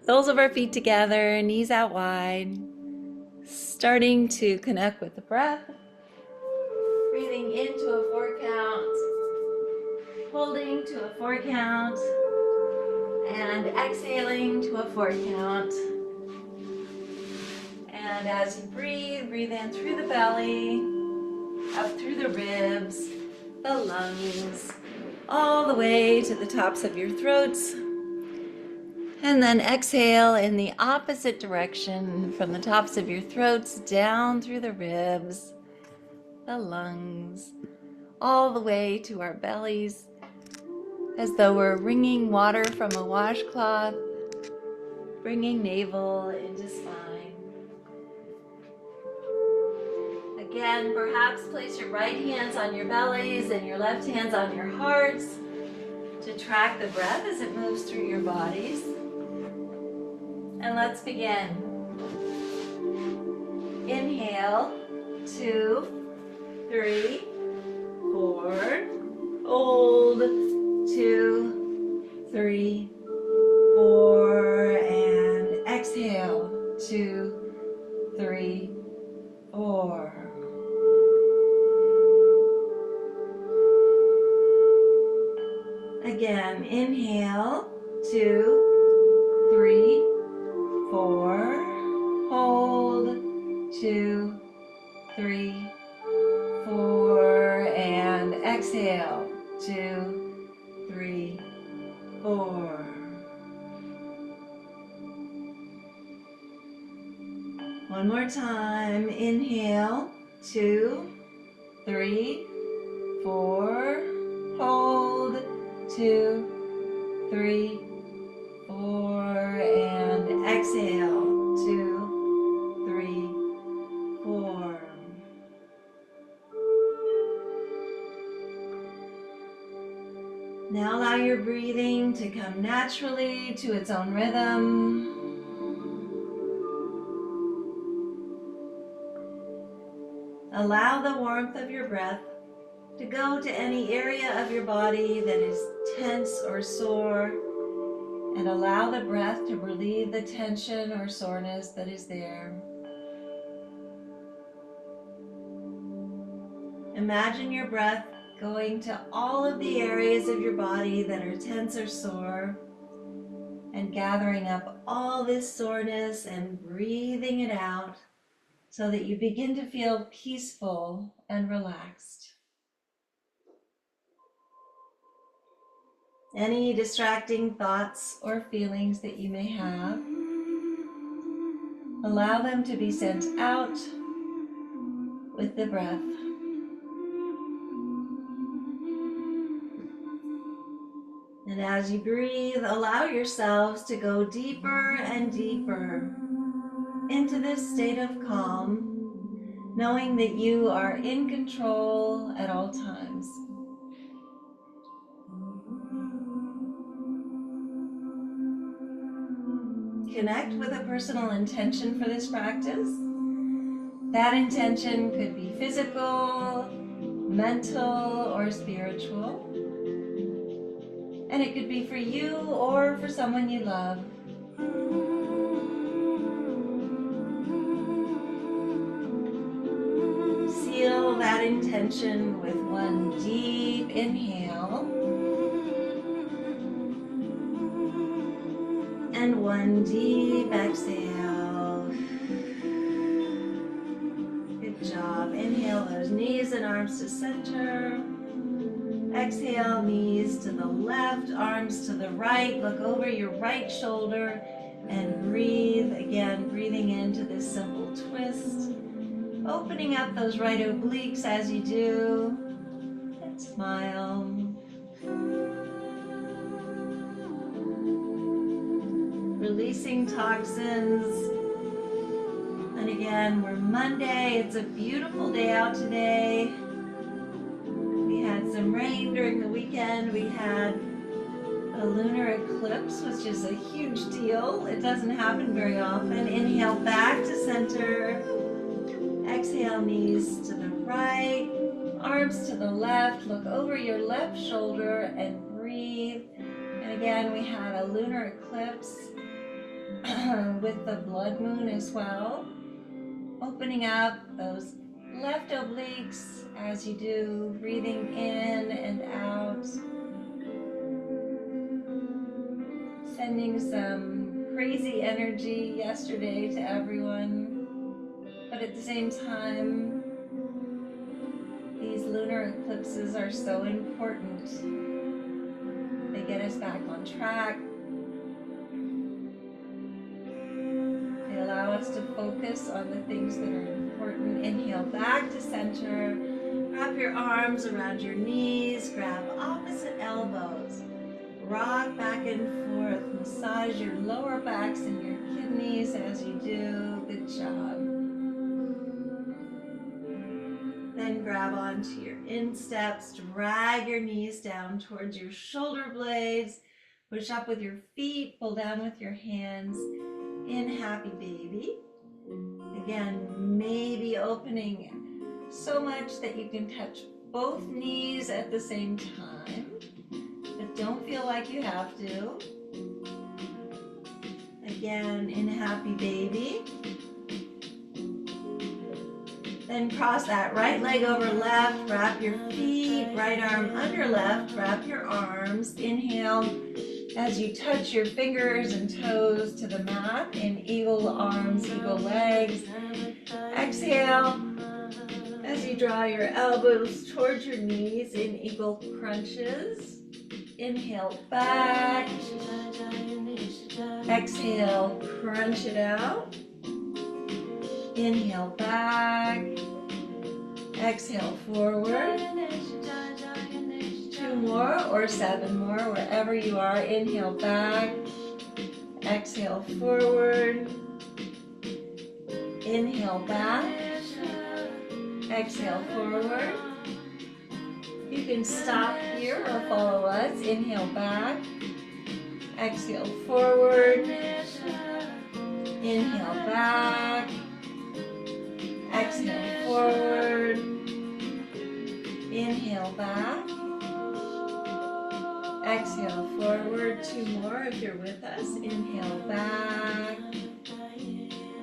Soles of our feet together, knees out wide. Starting to connect with the breath. Breathing into a 4 count. Holding to a 4 count. And exhaling to a 4 count. And as you breathe, breathe in through the belly, up through the ribs, the lungs, all the way to the tops of your throats. And then exhale in the opposite direction from the tops of your throats down through the ribs, the lungs, all the way to our bellies, as though we're wringing water from a washcloth, bringing navel into spine. Again, perhaps place your right hands on your bellies and your left hands on your hearts to track the breath as it moves through your bodies. And let's begin. Inhale, 2, 3, 4. Hold, 2, 3, 4. And exhale, 2, 3, 4. Again, inhale, 2, 3, 4. Hold, 2, 3, 4. And exhale, 2, 3, 4. One more time. Inhale, 2, 3, 4. Hold, 2, 3, 4. And exhale, 2, 3, 4. Now allow your breathing to come naturally to its own rhythm. Allow the warmth of your breath to go to any area of your body that is tense or sore, and allow the breath to relieve the tension or soreness that is there. Imagine your breath going to all of the areas of your body that are tense or sore, and gathering up all this soreness and breathing it out so that you begin to feel peaceful and relaxed. Any distracting thoughts or feelings that you may have, allow them to be sent out with the breath. And as you breathe, allow yourselves to go deeper and deeper into this state of calm, knowing that you are in control at all times. Connect with a personal intention for this practice. That intention could be physical, mental, or spiritual. And it could be for you or for someone you love. Seal that intention with one deep inhale and one deep exhale. Good job. Inhale those knees and arms to center. Exhale, knees to the left, arms to the right. Look over your right shoulder and breathe. Again, breathing into this simple twist. Opening up those right obliques as you do. And smile. Releasing toxins. And again, we're Monday. It's a beautiful day out today. We had some rain during the weekend. We had a lunar eclipse, which is a huge deal. It doesn't happen very often. Inhale back to center. Exhale, knees to the right, arms to the left. Look over your left shoulder and breathe. And again, we had a lunar eclipse. with the blood moon as well. Opening up those left obliques as you do, breathing in and out. Sending some crazy energy yesterday to everyone, but at the same time, these lunar eclipses are so important. They get us back on track. They allow us to focus on the things that are important. Inhale back to center. Wrap your arms around your knees. Grab opposite elbows. Rock back and forth. Massage your lower backs and your kidneys as you do. Good job. Then grab onto your insteps. Drag your knees down towards your shoulder blades. Push up with your feet. Pull down with your hands. In happy baby. Again, maybe opening so much that you can touch both knees at the same time. But don't feel like you have to. Again, in happy baby. Then cross that right leg over left, wrap your feet, right arm under left, wrap your arms. Inhale as you touch your fingers and toes to the mat in eagle arms, eagle legs. Exhale as you draw your elbows towards your knees in eagle crunches. Inhale back. Exhale, crunch it out. Inhale back. Exhale forward. 2 more or 7 more, wherever you are. Inhale back. Exhale forward. Inhale back. Exhale forward. You can stop here or follow us. Inhale back. Exhale forward. Inhale back. Exhale forward. Inhale back. Exhale forward. 2 more if you're with us. Inhale back.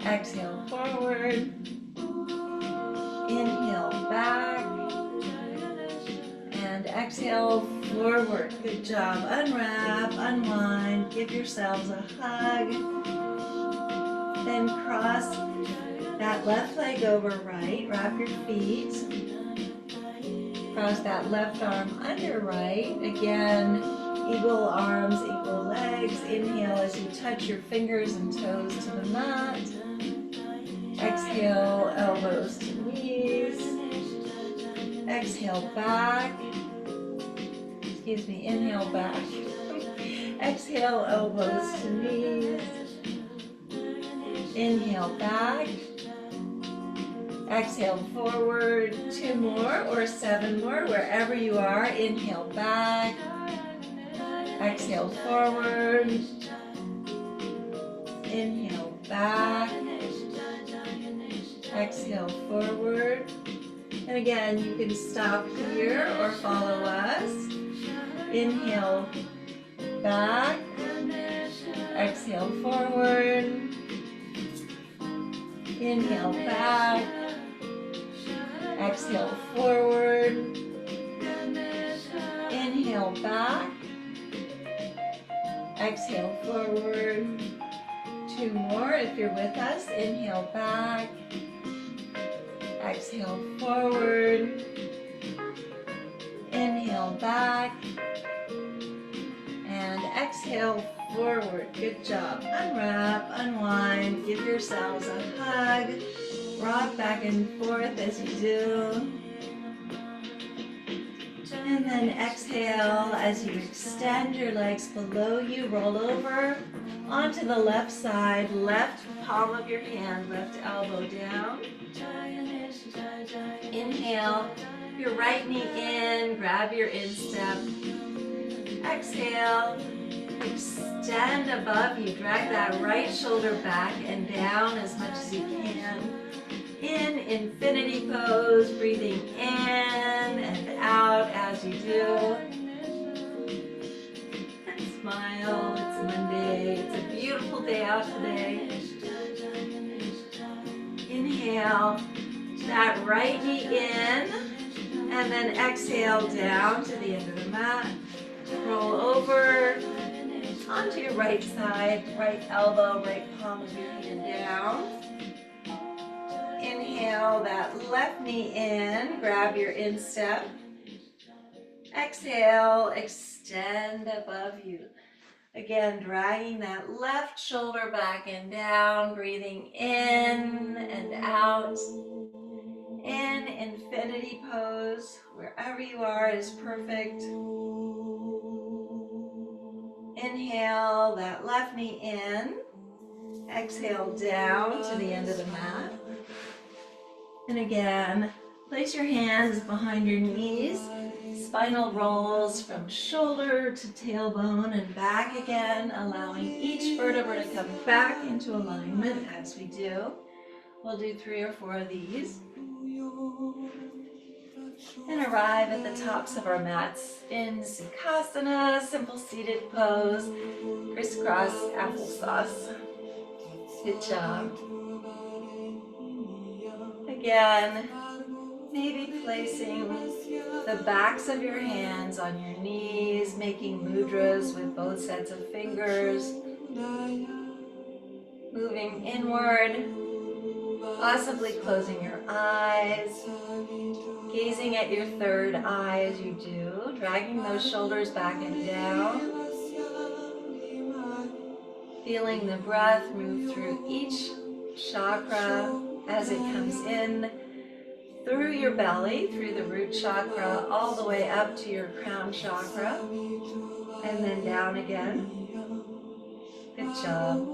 Exhale forward. Inhale back. And exhale forward. Good job. Unwrap, unwind, give yourselves a hug. Then cross that left leg over right. Wrap your feet. Cross that left arm under right. Again, eagle arms, eagle legs. Inhale as you touch your fingers and toes to the mat. Exhale, elbows to knees. Exhale back. Excuse me, inhale back. Exhale, elbows to knees. Inhale back. Exhale forward. 2 more or 7 more, wherever you are. Inhale back. Exhale forward. Inhale back. Exhale forward. And again, you can stop here or follow us. Inhale back. Exhale forward. Inhale back. Exhale forward. Inhale back. Exhale forward. 2 more if you're with us. Inhale back. Exhale forward. Inhale back. And exhale forward. Good job. Unwrap, unwind, give yourselves a hug. Rock back and forth as you do. And then exhale as you extend your legs below you. Roll over onto the left side, left palm of your hand, left elbow down. Inhale, your right knee in, grab your instep. Exhale, extend above you, drag that right shoulder back and down as much as you can. In infinity pose, breathing in and out as you do. And smile, it's Monday. day. It's a beautiful day out today. Inhale that right knee in, and then exhale down to the end of the mat. Roll over onto your right side, right elbow, right palm of your hand down. Inhale that left knee in, grab your instep. Exhale, extend above you. Again, dragging that left shoulder back and down, breathing in and out. In infinity pose, wherever you are is perfect. Inhale that left knee in. Exhale down to the end of the mat. And again, place your hands behind your knees. Spinal rolls from shoulder to tailbone and back again, allowing each vertebra to come back into alignment as we do. We'll do 3 or 4 of these. And arrive at the tops of our mats in Sukhasana, simple seated pose, crisscross applesauce. Good job. Again, maybe placing the backs of your hands on your knees, making mudras with both sets of fingers, moving inward, possibly closing your eyes, gazing at your third eye as you do, dragging those shoulders back and down, feeling the breath move through each chakra as it comes in, through your belly, through the root chakra, all the way up to your crown chakra, and then down again. Good job.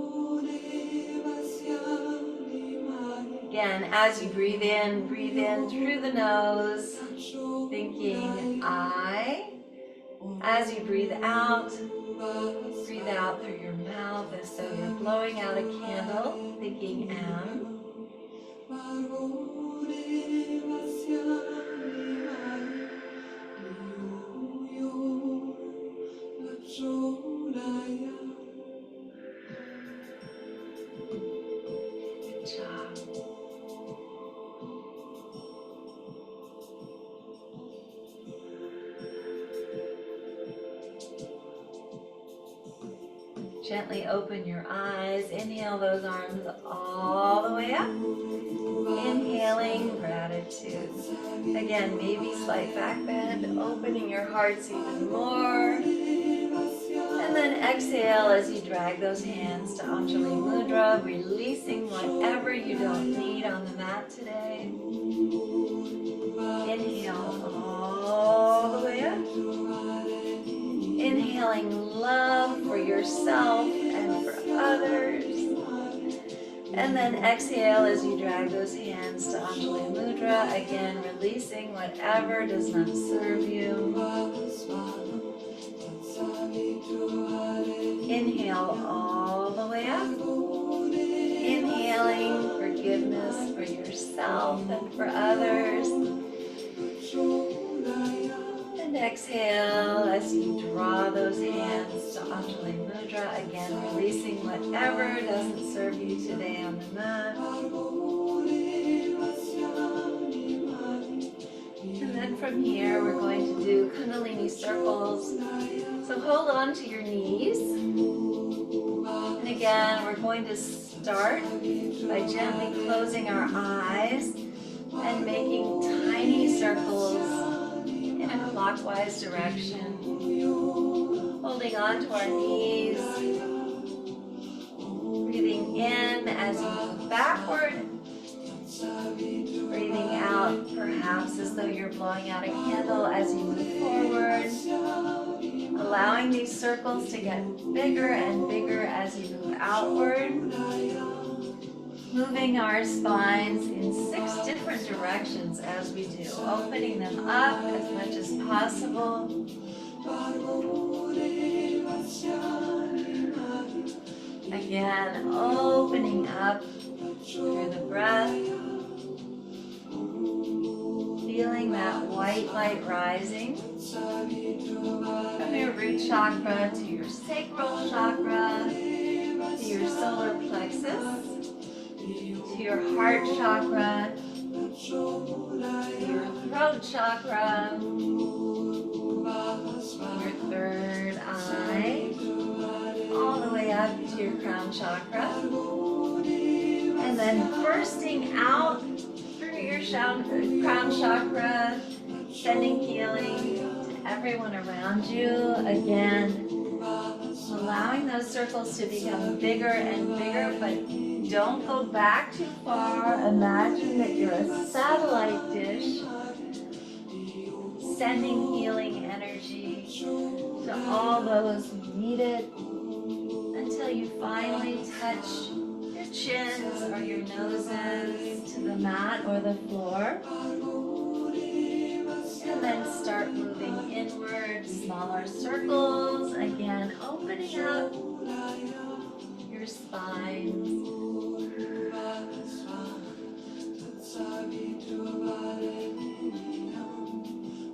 Again, as you breathe in through the nose, thinking I. As you breathe out through your mouth as though you're blowing out a candle, thinking am. Good job. Gently open your eyes. Inhale those arms all the way up. Inhaling gratitude. Again, maybe slight back bend, opening your hearts even more. And then exhale as you drag those hands to Anjali Mudra, releasing whatever you don't need on the mat today. Inhale all the way up. Inhaling love for yourself and for others. And then exhale as you drag those hands to Anjali Mudra, again releasing whatever does not serve you. Inhale all the way up. Inhaling forgiveness for yourself and for others. And exhale as you draw those hands to Anjali Mudra, again releasing whatever doesn't serve you today on the mat. And then from here we're going to do Kundalini circles. So hold on to your knees. And again, we're going to start by gently closing our eyes and making tiny circles in a clockwise direction. Holding on to our knees. Breathing in as you move backward. Breathing out, perhaps as though you're blowing out a candle as you move forward. Allowing these circles to get bigger and bigger as you move outward. Moving our spines in 6 different directions as we do. Opening them up as much as possible. Again, opening up through the breath. Feeling that white light rising from your root chakra to your sacral chakra, your heart chakra, to your throat chakra, your third eye, all the way up to your crown chakra. And then bursting out through your crown chakra, sending healing to everyone around you. Again, allowing those circles to become bigger and bigger, but don't go back too far. Imagine that you're a satellite dish, sending healing energy to all those who need it, until you finally touch your chins or your noses to the mat or the floor. And then start moving inward, smaller circles. Again, opening up your spine.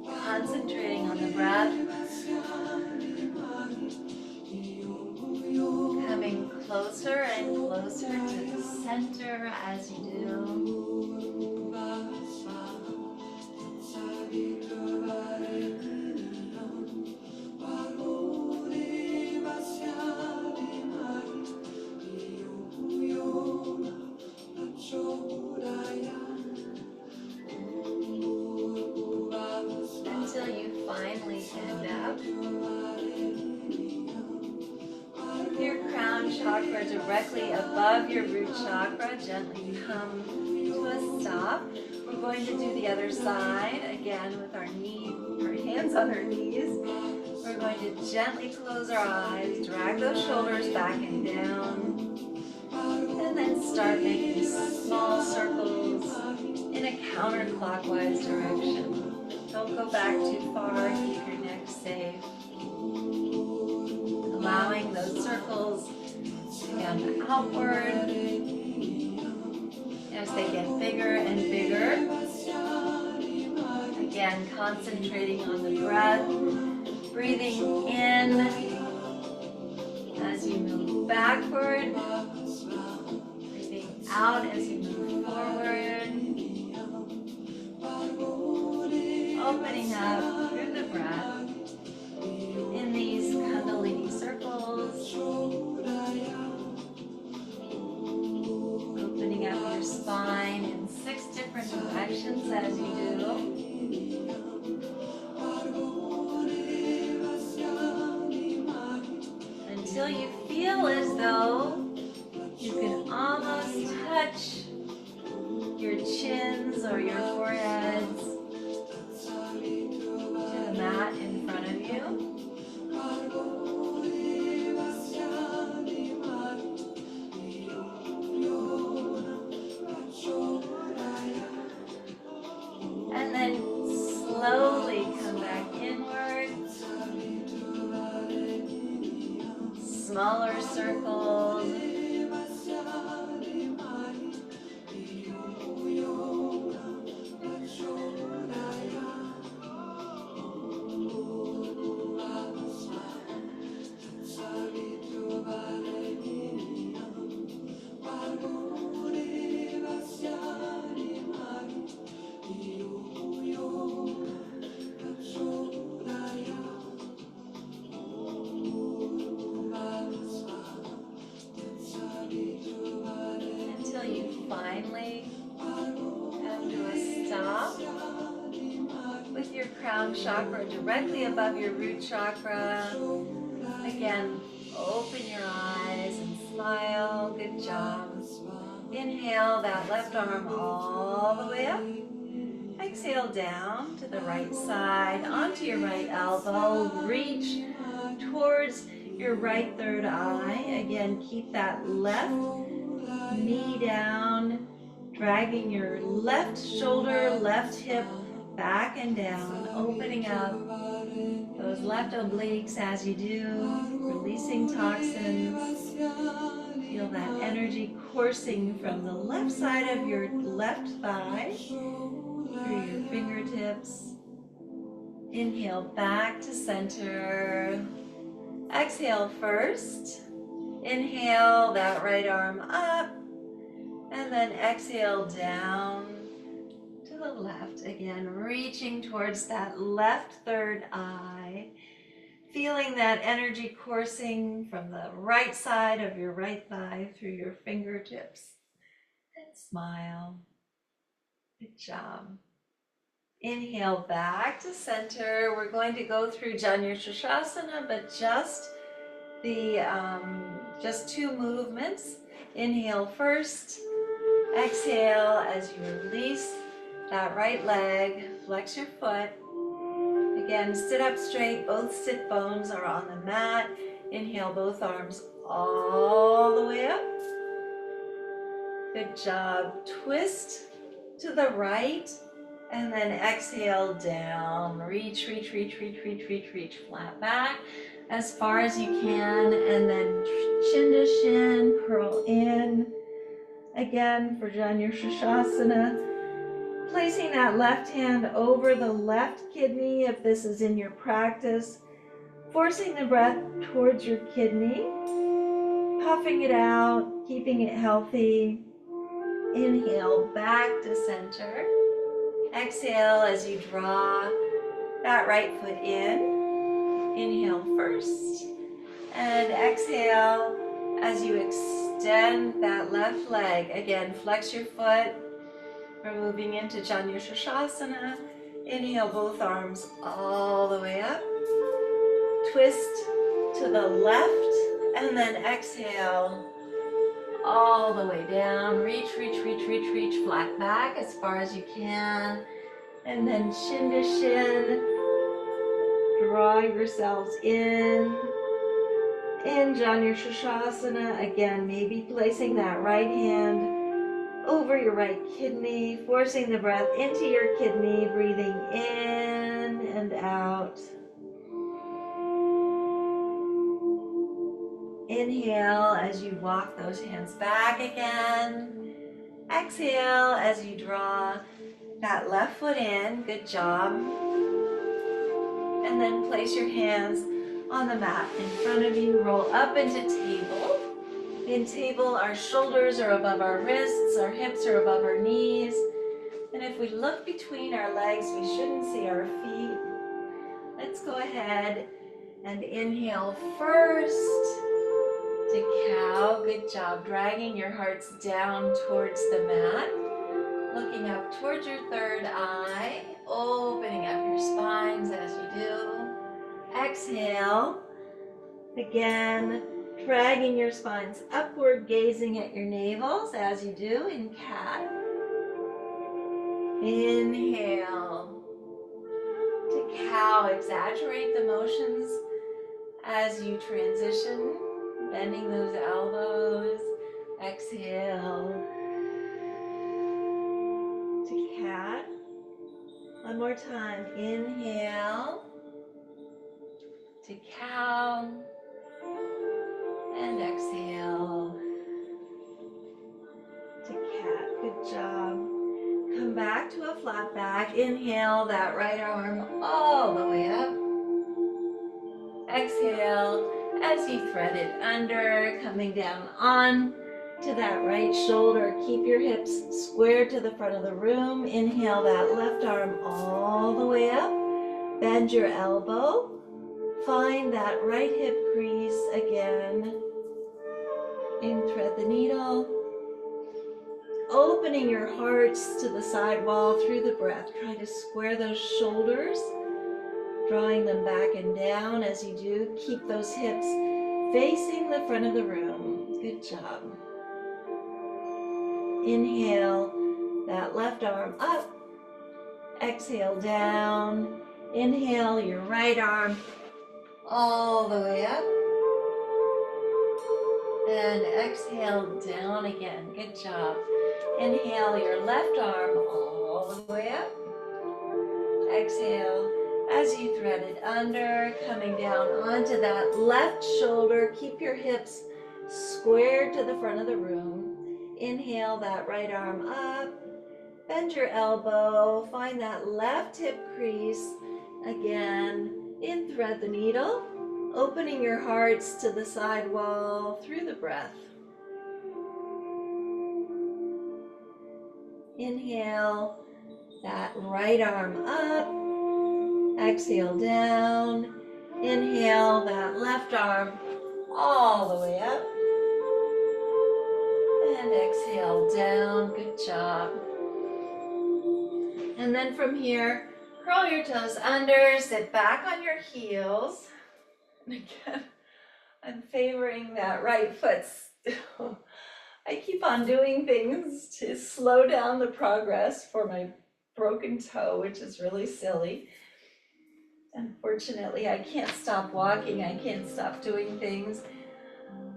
Concentrating on the breath. Coming closer and closer to the center as you do. Until you finally end up with your crown chakra directly above your root chakra. Gently come to a stop. We're going to do the other side again with our hands on our knees. We're going to gently close our eyes, drag those shoulders back and down, and then start making small circles in a counterclockwise direction. Don't go back too far, keep your neck safe. Allowing those circles to come outward as they get bigger and bigger. Again, concentrating on the breath, breathing in as you move backward, breathing out as you move forward. Opening up through the breath in these Kundalini circles. Opening up your spine in 6 different directions as you do. Until you feel as though you can almost touch your chins or your foreheads to the mat in front of you. And then slowly come back inward. Smaller circles. Until you finally come to a stop with your crown chakra directly above your root chakra. Again, open your eyes and smile. Good job. Inhale that left arm all the way up. Exhale down to the right side, onto your right elbow. Reach towards your right third eye. Again, keep that left knee down, dragging your left shoulder, left hip back and down, opening up those left obliques as you do, releasing toxins. Feel that energy coursing from the left side of your left thigh through your fingertips. Inhale back to center. Exhale first. Inhale that right arm up And then exhale down to the left. Again, reaching towards that left third eye. Feeling that energy coursing from the right side of your right thigh through your fingertips. And smile. Good job. Inhale back to center. We're going to go through Janu Shasana, but just two movements. Inhale first. Exhale as you release that right leg. Flex your foot. Again, sit up straight. Both sit bones are on the mat. Inhale both arms all the way up. Good job. Twist to the right. And then exhale down. Reach, reach, reach, reach, reach, reach, reach. Flat back as far as you can. And then chin to shin, curl in. Again, for Janu Shasana. Placing that left hand over the left kidney if this is in your practice. Forcing the breath towards your kidney. Puffing it out, keeping it healthy. Inhale back to center. Exhale as you draw that right foot in. Inhale first. And exhale as you extend that left leg. Again, flex your foot. We're moving into Janu Shasana. Inhale both arms all the way up. Twist to the left. And then exhale all the way down. Reach, reach, reach, reach, reach. Flat back as far as you can. And then shin to shin. Draw yourselves in Janu Shasana. Again, maybe placing that right hand over your right kidney, forcing the breath into your kidney, breathing in and out. Inhale as you walk those hands back again. Exhale as you draw that left foot in. Good job. And then place your hands on the mat in front of you. Roll up into table. In table, our shoulders are above our wrists, our hips are above our knees. And if we look between our legs, we shouldn't see our feet. Let's go ahead and inhale first to cow. Good job. Dragging your hearts down towards the mat. Looking up towards your third eye. Opening up your spines as you do. Exhale. Again, dragging your spines upward, gazing at your navels as you do in cat. Inhale. To cow, exaggerate the motions as you transition, bending those elbows. Exhale. To cat. One more time. Inhale. To cow. And exhale to cat. Good job. Come back to a flat back. Inhale that right arm all the way up. Exhale as you thread it under, coming down on to that right shoulder. Keep your hips squared to the front of the room. Inhale that left arm all the way up. Bend your elbow. Find that right hip crease again. In thread the needle. Opening your hearts to the side wall through the breath. Try to square those shoulders. Drawing them back and down as you do. Keep those hips facing the front of the room. Good job. Inhale that left arm up. Exhale down. Inhale your right arm all the way up. And exhale down again. Good job. Inhale your left arm all the way up. Exhale as you thread it under, coming down onto that left shoulder. Keep your hips squared to the front of the room. Inhale that right arm up. Bend your elbow. Find that left hip crease. Again, in thread the needle. Opening your hearts to the side wall through the breath. Inhale that right arm up. Exhale down. Inhale that left arm all the way up. And exhale down. Good job. And then from here, curl your toes under, sit back on your heels. And again, I'm favoring that right foot still. I keep on doing things to slow down the progress for my broken toe, which is really silly. Unfortunately, I can't stop walking. I can't stop doing things.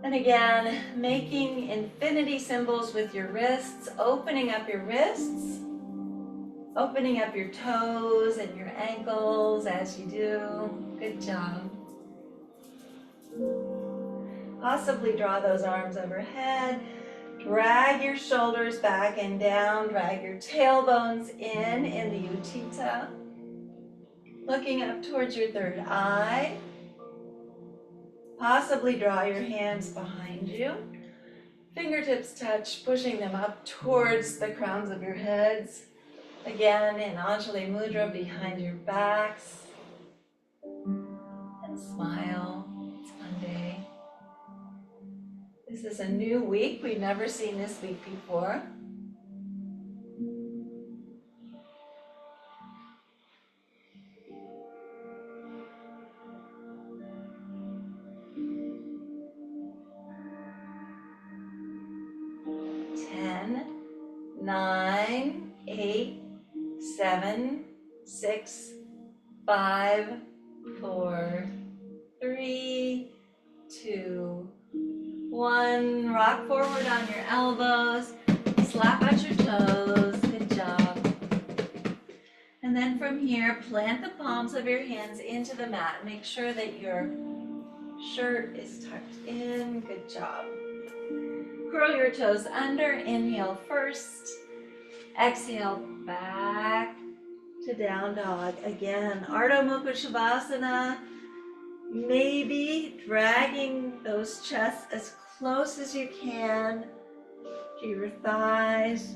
And again, making infinity symbols with your wrists, opening up your wrists, opening up your toes and your ankles as you do. Good job. Possibly draw those arms overhead. Drag your shoulders back and down. Drag your tailbones in the Utthita. Looking up towards your third eye. Possibly draw your hands behind you. Fingertips touch, pushing them up towards the crowns of your heads. Again, in Anjali Mudra behind your backs. And smile. It's Monday. This is a new week. We've never seen this week before. Nine, 8, 7, 6, 5, 4, 3, 2, 1. Rock forward on your elbows. Slap out your toes. Good job. And then from here, plant the palms of your hands into the mat. Make sure that your shirt is tucked in. Good job. Curl your toes under. Inhale first. Exhale back to down dog. Again, Ardha Mukha Shavasana. Maybe dragging those chests as close as you can to your thighs.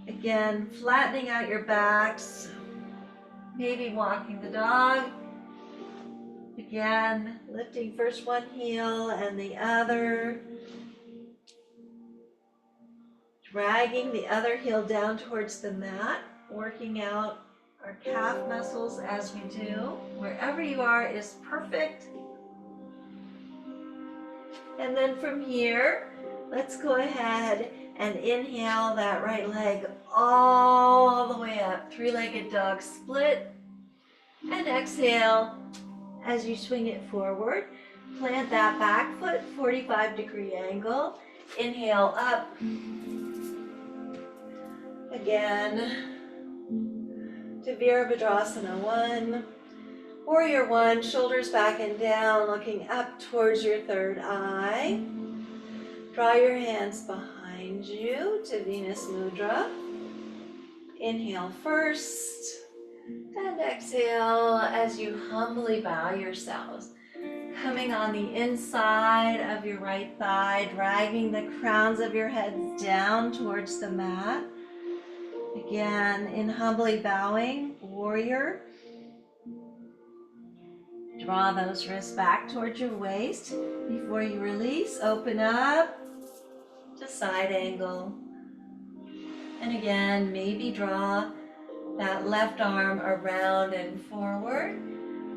Again, flattening out your backs. Maybe walking the dog. Again, lifting first one heel and the other. Dragging the other heel down towards the mat, working out our calf muscles as we do. Wherever you are is perfect. And then from here, let's go ahead and inhale that right leg all the way up. Three-legged dog split. And exhale as you swing it forward. Plant that back foot, 45-degree angle. Inhale up. Again, to Virabhadrasana 1. Warrior 1, shoulders back and down, looking up towards your third eye. Draw your hands behind you to Venus Mudra. Inhale first, and exhale as you humbly bow yourselves. Coming on the inside of your right thigh, dragging the crowns of your heads down towards the mat. Again, in humbly bowing, warrior. Draw those wrists back towards your waist. Before you release, open up to side angle. And again, maybe draw that left arm around and forward.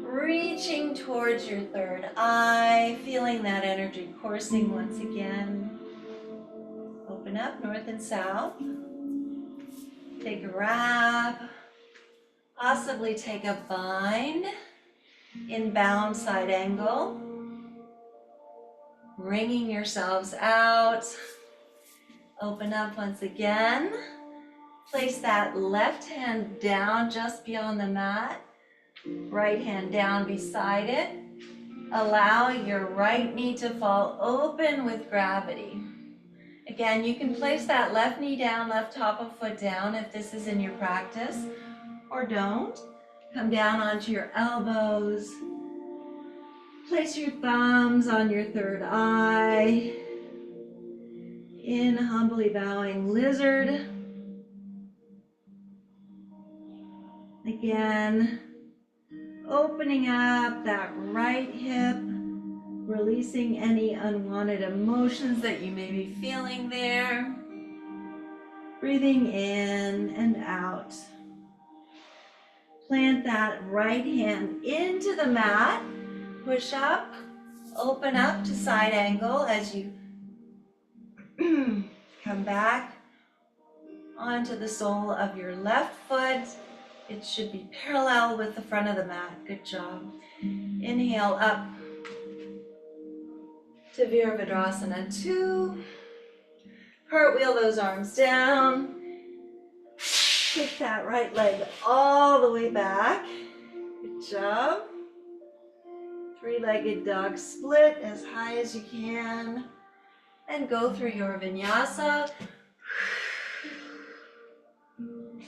Reaching towards your third eye, feeling that energy coursing once again. Open up north and south. Take a wrap. Possibly take a bind. Inbound side angle. Wringing yourselves out. Open up once again. Place that left hand down just beyond the mat. Right hand down beside it. Allow your right knee to fall open with gravity. Again, you can place that left knee down, left top of foot down if this is in your practice, or don't. Come down onto your elbows. Place your thumbs on your third eye. In humbly bowing lizard. Again, opening up that right hip, releasing any unwanted emotions that you may be feeling there. Breathing in and out. Plant that right hand into the mat. Push up, open up to side angle as you come back onto the sole of your left foot. It should be parallel with the front of the mat. Good job. Inhale up to Virabhadrasana 2. Cartwheel those arms down. Kick that right leg all the way back. Good job. Three-legged dog split as high as you can. And go through your vinyasa.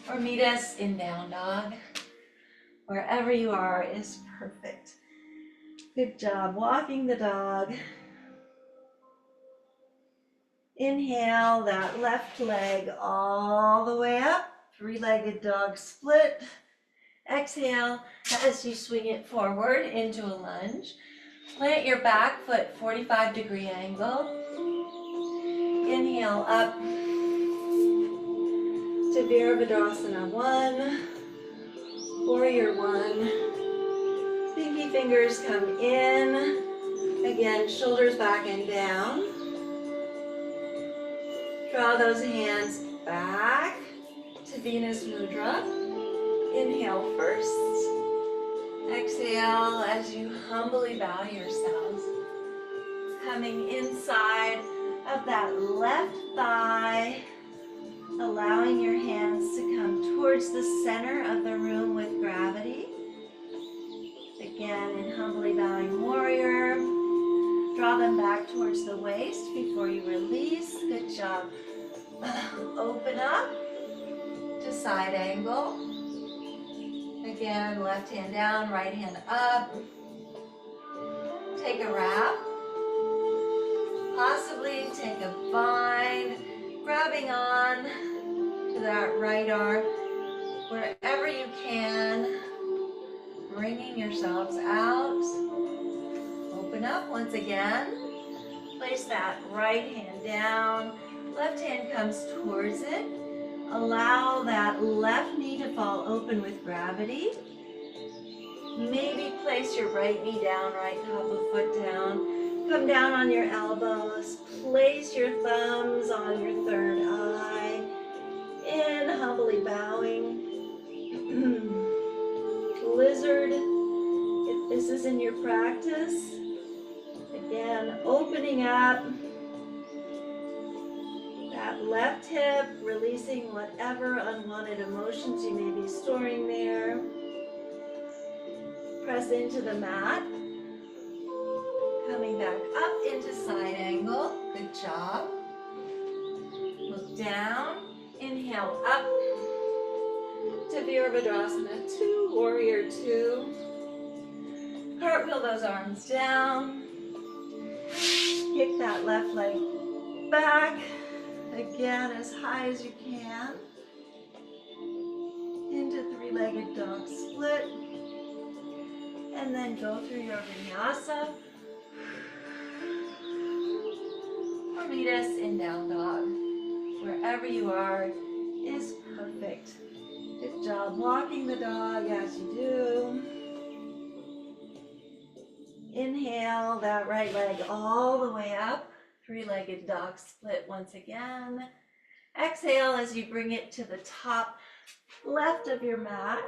Or meet us in down dog. Wherever you are is perfect. Good job walking the dog. Inhale that left leg all the way up. Three-legged dog split. Exhale as you swing it forward into a lunge. Plant your back foot 45-degree angle. Inhale up to Virabhadrasana 1. Warrior 1. Pinky fingers come in. Again, shoulders back and down. Draw those hands back to Venus Mudra. Inhale first. Exhale as you humbly bow yourselves. Coming inside of that left thigh. Allowing your hands to come towards the center of the room with gravity. Again, in humbly bowing warrior. Draw them back towards the waist before you release. Good job. Open up to side angle. Again, left hand down, right hand up. Take a wrap. Possibly take a bind, grabbing on to that right arm wherever you can. Bringing yourselves out. Open up once again. Place that right hand down. Left hand comes towards it. Allow that left knee to fall open with gravity. Maybe place your right knee down, right top of foot down. Come down on your elbows. Place your thumbs on your third eye. In, humbly bowing. Lizard, if this is in your practice. Again, opening up that left hip, releasing whatever unwanted emotions you may be storing there. Press into the mat. Coming back up into side angle. Good job. Look down. Inhale up to Virabhadrasana 2, Warrior 2. Cartwheel those arms down. Kick that left leg back. Again, as high as you can. Into three-legged dog split. And then go through your vinyasa. Or meet us in down dog. Wherever you are is perfect. Good job walking the dog as you do. Inhale that right leg all the way up. Three-legged dog split once again. Exhale as you bring it to the top left of your mat.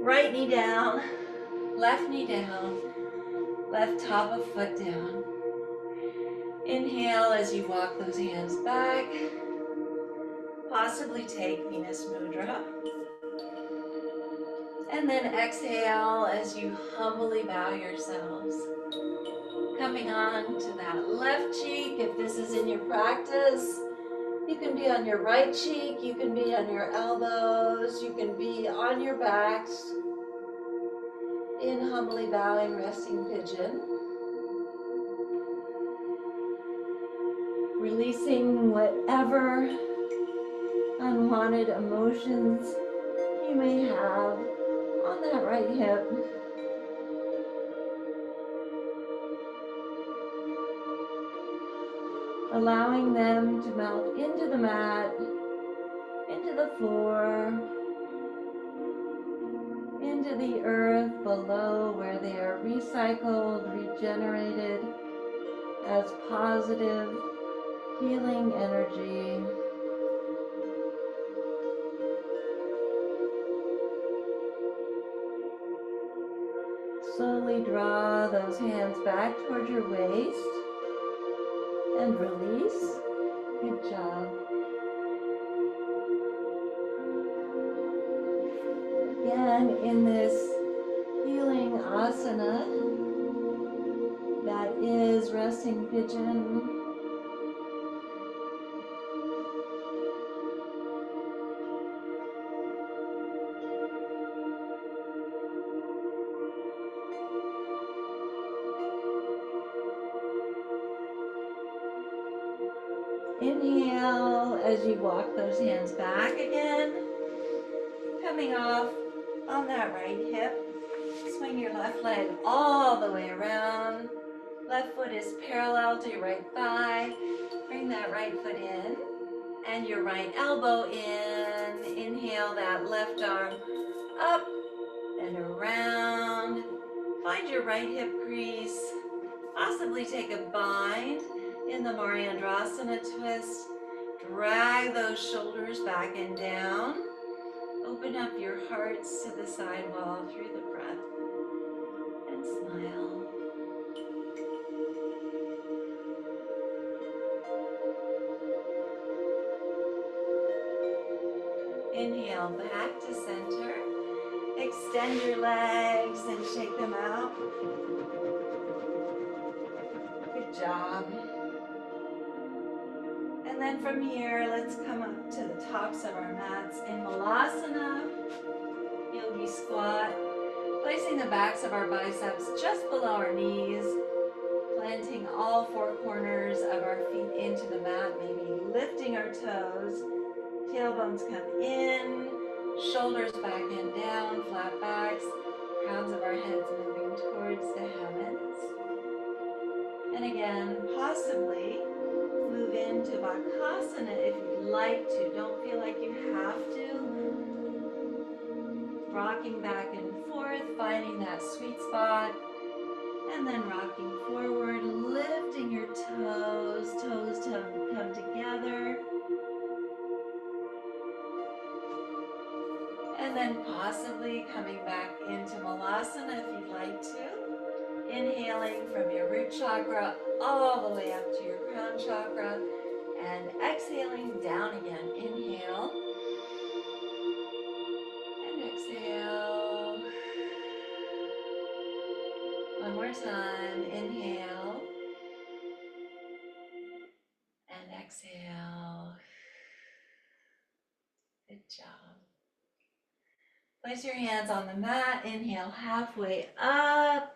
Right knee down, left knee down, left top of foot down. Inhale as you walk those hands back. Possibly take Venus Mudra. And then exhale as you humbly bow yourselves. Coming on to that left cheek, if this is in your practice. You can be on your right cheek, you can be on your elbows, you can be on your backs. In humbly bowing, resting pigeon. Releasing whatever unwanted emotions you may have on that right hip. Allowing them to melt into the mat, into the floor, into the earth below, where they are recycled, regenerated as positive healing energy. Slowly draw those hands back towards your waist and release. Good job. Again, in this healing asana that is resting pigeon, inhale as you walk those hands back again, coming off on that right hip. Swing your left leg all the way around. Left foot is parallel to your right thigh. Bring that right foot in and your right elbow in. Inhale that left arm up and around. Find your right hip crease. Possibly take a bind in the Mariandrasana twist. Drag those shoulders back and down. Open up your hearts to the side wall through the breath. And smile. Inhale back to center. Extend your legs and shake them out. Good job. And then from here, let's come up to the tops of our mats in Malasana, Yogi Squat, placing the backs of our biceps just below our knees, planting all four corners of our feet into the mat, maybe lifting our toes, tailbones come in, shoulders back and down, flat backs, crowns of our heads moving towards the heavens. And again, possibly move into Bakasana if you'd like to. Don't feel like you have to. Rocking back and forth, finding that sweet spot. And then rocking forward, lifting your toes. Toes come together. And then possibly coming back into Malasana if you'd like to. Inhaling from your root chakra all the way up to your crown chakra. And exhaling down again. Inhale. And exhale. One more time. Inhale. And exhale. Good job. Place your hands on the mat. Inhale halfway up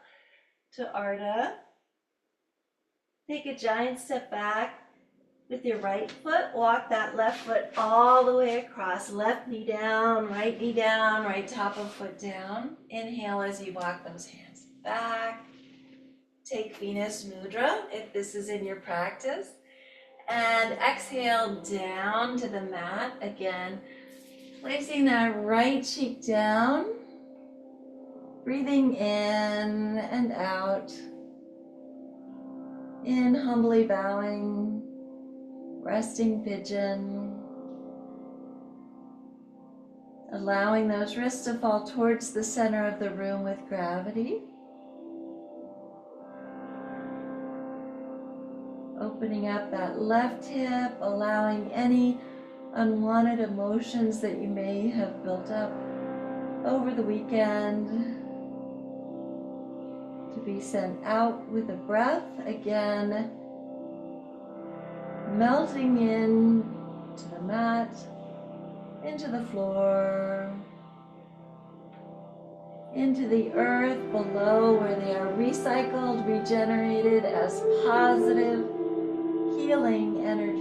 to Ardha. Take a giant step back with your right foot. Walk that left foot all the way across. Left knee down, right top of foot down. Inhale as you walk those hands back. Take Venus Mudra if this is in your practice. And exhale down to the mat again. Placing that right cheek down. Breathing in and out. In, humbly bowing, resting pigeon. Allowing those wrists to fall towards the center of the room with gravity. Opening up that left hip, allowing any unwanted emotions that you may have built up over the weekend to be sent out with a breath. Again, melting in to the mat, into the floor, into the earth below where they are recycled, regenerated as positive healing energy.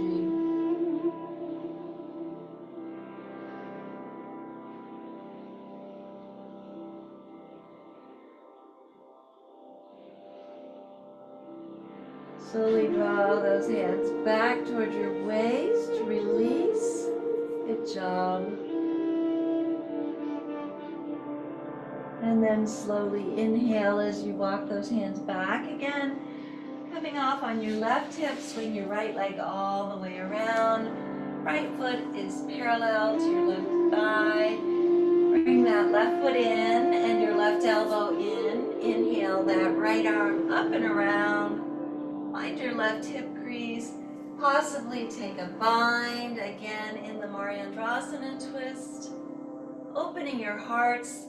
Draw those hands back towards your waist. Release. Good job. And then slowly inhale as you walk those hands back again. Coming off on your left hip, swing your right leg all the way around. Right foot is parallel to your left thigh. Bring that left foot in and your left elbow in. Inhale that right arm up and around. Find your left hip crease. Possibly take a bind again in the Mariandrasana twist. Opening your hearts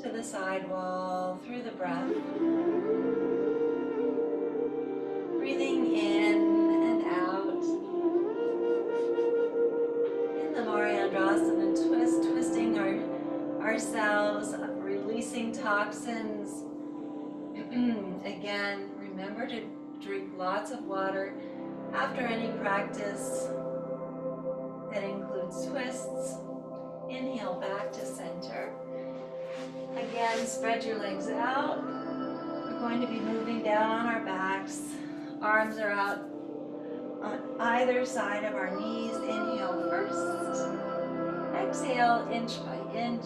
to the side wall through the breath. Breathing in and out. In the Mariandrasana twist, twisting ourselves, releasing toxins. Again, remember to drink lots of water after any practice. That includes twists. Inhale back to center. Again, spread your legs out. We're going to be moving down on our backs. Arms are out on either side of our knees. Inhale first. Exhale inch by inch.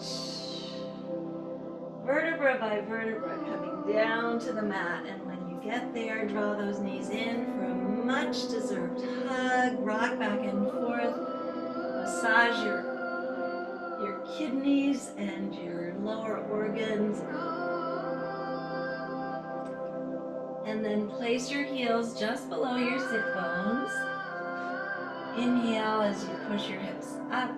Vertebra by vertebra coming down to the mat. And when you get there, draw those knees in for a much deserved hug. Rock back and forth. Massage your kidneys and your lower organs. And then place your heels just below your sit bones. Inhale as you push your hips up,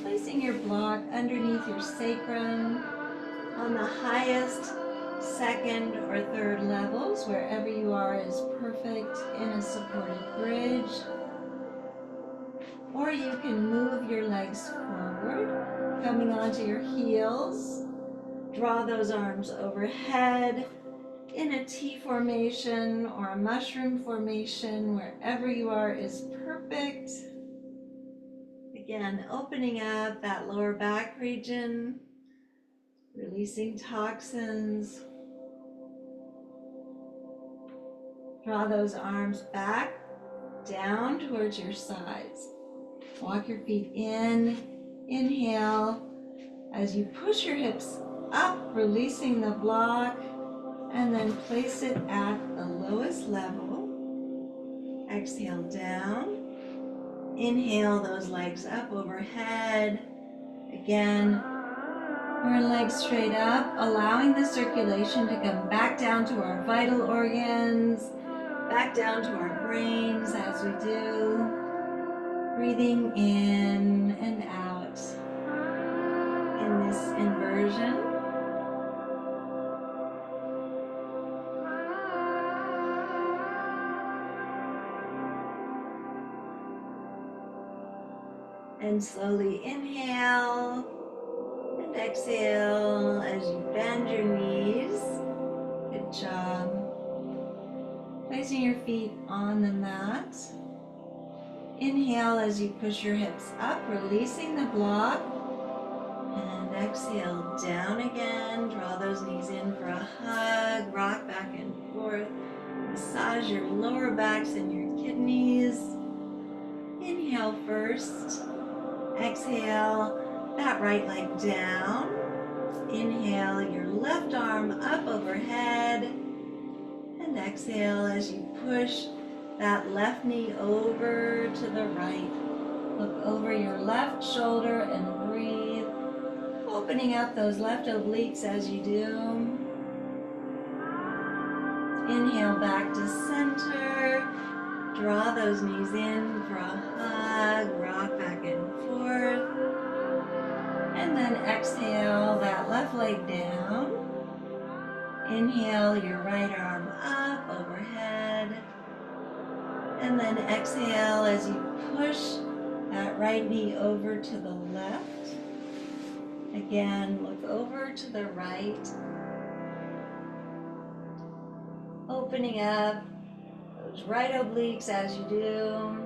placing your block underneath your sacrum on the highest, second or third levels. Wherever you are is perfect in a supported bridge. Or you can move your legs forward, coming onto your heels. Draw those arms overhead in a T formation or a mushroom formation. Wherever you are is perfect. Again, opening up that lower back region, releasing toxins. Draw those arms back, down towards your sides. Walk your feet in, inhale, as you push your hips up, releasing the block, and then place it at the lowest level. Exhale down. Inhale those legs up overhead. Again, our legs straight up, allowing the circulation to come back down to our vital organs, back down to our brains as we do. Breathing in and out in this inversion. And slowly inhale and exhale as you bend your knees. Good job. Placing your feet on the mat. Inhale as you push your hips up, releasing the block. And exhale down again. Draw those knees in for a hug. Rock back and forth. Massage your lower backs and your kidneys. Inhale first. Exhale that right leg down. Inhale your left arm up overhead. And exhale as you push that left knee over to the right. Look over your left shoulder and breathe. Opening up those left obliques as you do. Inhale back to center. Draw those knees in for a hug. Rock back and forth. And then exhale that left leg down. Inhale your right arm up overhead. And then exhale as you push that right knee over to the left. Again, look over to the right. Opening up those right obliques as you do.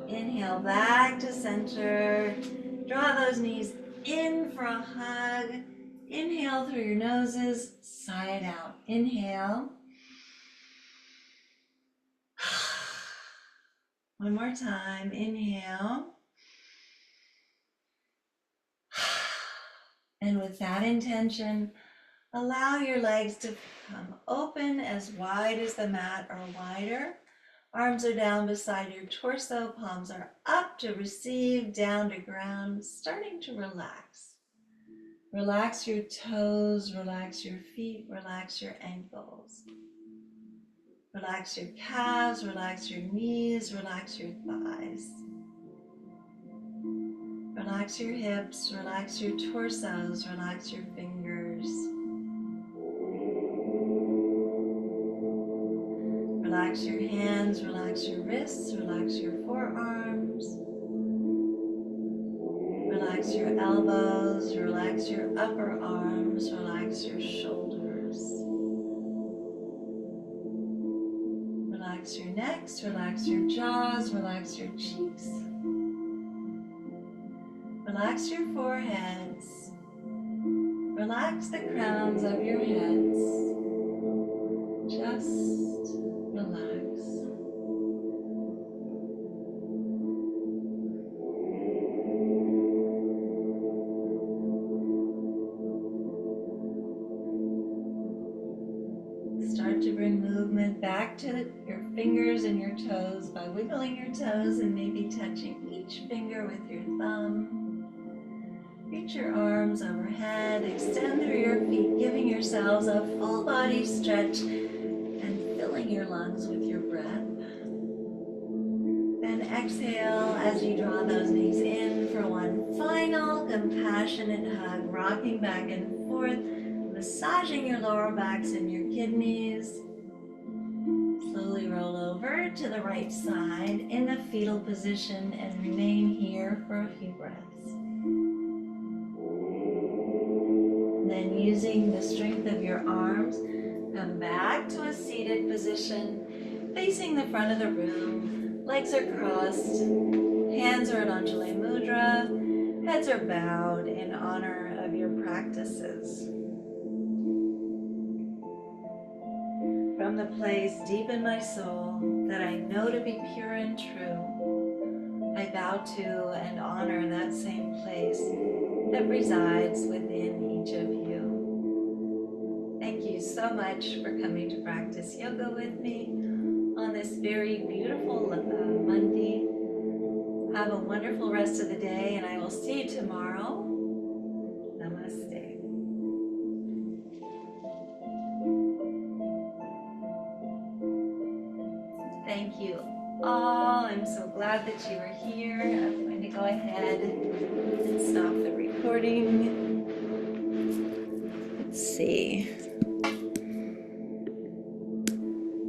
Inhale back to center. Draw those knees in for a hug. Inhale through your noses, sigh it out. Inhale. One more time, inhale. And with that intention, allow your legs to come open as wide as the mat or wider. Arms are down beside your torso, palms are up to receive, down to ground, starting to relax. Relax your toes, relax your feet, relax your ankles. Relax your calves, relax your knees, relax your thighs. Relax your hips, relax your torsos, relax your fingers. Relax your hands, relax your wrists, relax your forearms. Relax your elbows, relax your upper arms, relax your shoulders. Relax your necks, relax your jaws, relax your cheeks. Relax your foreheads. Relax the crowns of your heads. Just relax. Start to bring movement back to your fingers and your toes by wiggling your toes and maybe touching each finger with your thumb. Reach your arms overhead, extend through your feet, giving yourselves a full body stretch and filling your lungs with your breath. Then exhale as you draw those knees in for one final compassionate hug, rocking back and forth, massaging your lower backs and your kidneys. Slowly roll over to the right side in the fetal position and remain here for a few breaths. Then using the strength of your arms, come back to a seated position, facing the front of the room. Legs are crossed, hands are at Anjali Mudra, heads are bowed in honor of your practices. From the place deep in my soul that I know to be pure and true, I bow to and honor that same place that resides within each of you. Thank you so much for coming to practice yoga with me on this very beautiful Monday. Have a wonderful rest of the day, and I will see you tomorrow. Namaste. Thank you all. I'm so glad that you are here. I'm going to go ahead and stop the recording. Let's see.